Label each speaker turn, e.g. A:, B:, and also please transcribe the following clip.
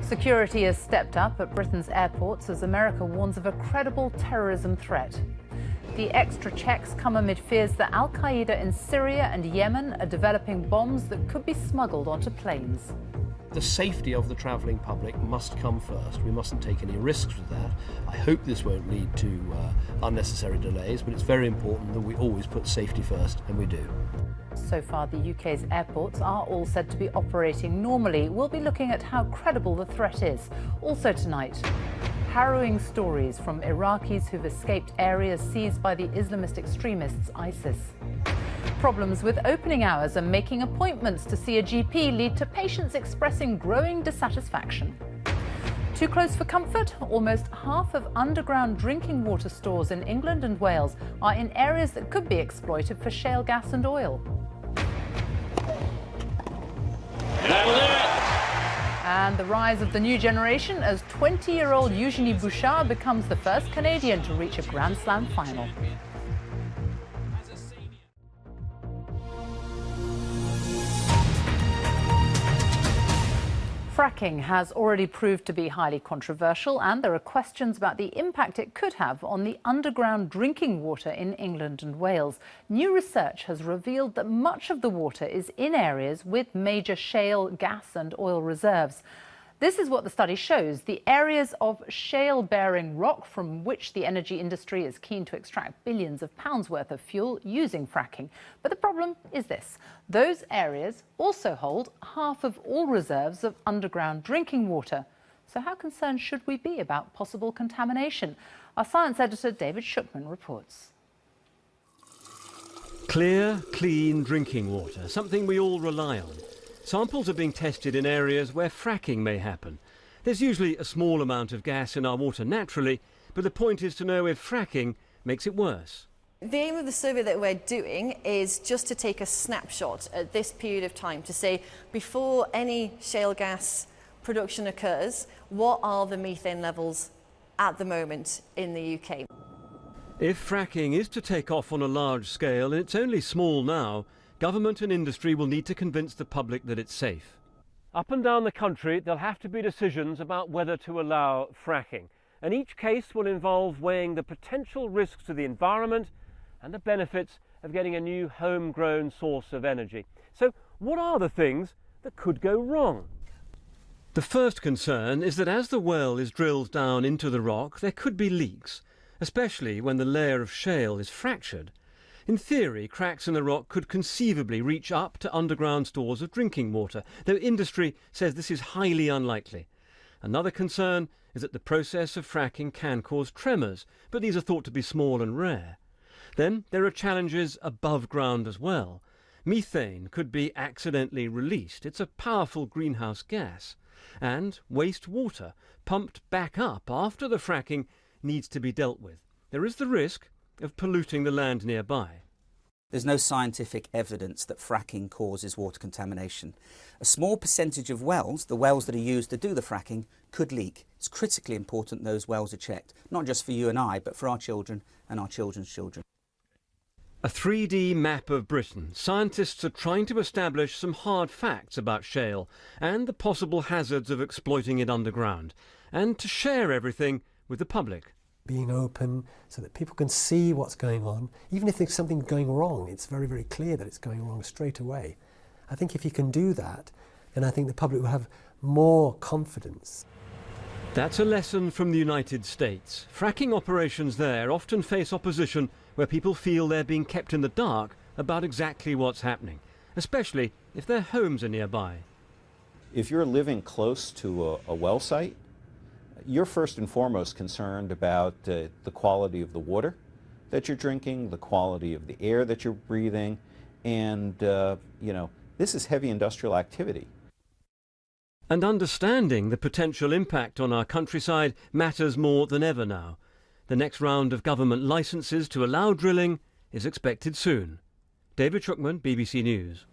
A: Security has stepped up at Britain's airports as America warns of a credible terrorism threat. The extra checks come amid fears that Al-Qaeda in Syria and Yemen are developing bombs that could be smuggled onto planes.
B: The safety of the travelling public must come first. We mustn't take any risks with that. I hope this won't lead to unnecessary delays, but it's very important that we always put safety first, and we do.
A: So far, the UK's airports are all said to be operating normally. We'll be looking at how credible the threat is. Also tonight, harrowing stories from Iraqis who've escaped areas seized by the Islamist extremists ISIS. Problems with opening hours and making appointments to see a GP lead to patients expressing growing dissatisfaction. Too close for comfort? Almost half of underground drinking water stores in England and Wales are in areas that could be exploited for shale gas and oil. And the rise of the new generation as 20-year-old Eugenie Bouchard becomes the first Canadian to reach a Grand Slam final. Fracking has already proved to be highly controversial, and there are questions about the impact it could have on the underground drinking water in England and Wales. New research has revealed that much of the water is in areas with major shale gas and oil reserves. This is what the study shows: the areas of shale-bearing rock from which the energy industry is keen to extract billions of pounds worth of fuel using fracking. But the problem is this: those areas also hold half of all reserves of underground drinking water. So how concerned should we be about possible contamination? Our science editor David Shukman reports.
C: Clear, clean drinking water, something we all rely on. Samples are being tested in areas where fracking may happen. There's usually a small amount of gas in our water naturally, but the point is to know if fracking makes it worse.
D: The aim of the survey that we're doing is just to take a snapshot at this period of time to say, before any shale gas production occurs, what are the methane levels at the moment in the UK?
C: If fracking is to take off on a large scale, and it's only small now, government and industry will need to convince the public that it's safe. Up and down the country, there'll have to be decisions about whether to allow fracking, and each case will involve weighing the potential risks to the environment and the benefits of getting a new homegrown source of energy. So what are the things that could go wrong? The first concern is that as the well is drilled down into the rock, there could be leaks, especially when the layer of shale is fractured. In theory, cracks in the rock could conceivably reach up to underground stores of drinking water, though industry says this is highly unlikely. Another concern is that the process of fracking can cause tremors, but these are thought to be small and rare. Then there are challenges above ground as well. Methane could be accidentally released. It's a powerful greenhouse gas. And waste water, pumped back up after the fracking, needs to be dealt with. There is the risk of polluting the land nearby.
E: There's no scientific evidence that fracking causes water contamination. A small percentage of wells, the wells that are used to do the fracking, could leak. It's critically important those wells are checked, not just for you and I, but for our children and our children's children.
C: A 3D map of Britain. Scientists are trying to establish some hard facts about shale and the possible hazards of exploiting it underground, and to share everything with the public.
F: Being open so that people can see what's going on. Even if there's something going wrong, it's very, very clear that it's going wrong straight away. I think if you can do that, then I think the public will have more confidence.
C: That's a lesson from the United States. Fracking operations there often face opposition where people feel they're being kept in the dark about exactly what's happening, especially if their homes are nearby.
G: If you're living close to a well site, you're first and foremost concerned about the quality of the water that you're drinking, the quality of the air that you're breathing, and, you know, this is heavy industrial activity.
C: And understanding the potential impact on our countryside matters more than ever now. The next round of government licences to allow drilling is expected soon. David Shukman, BBC News.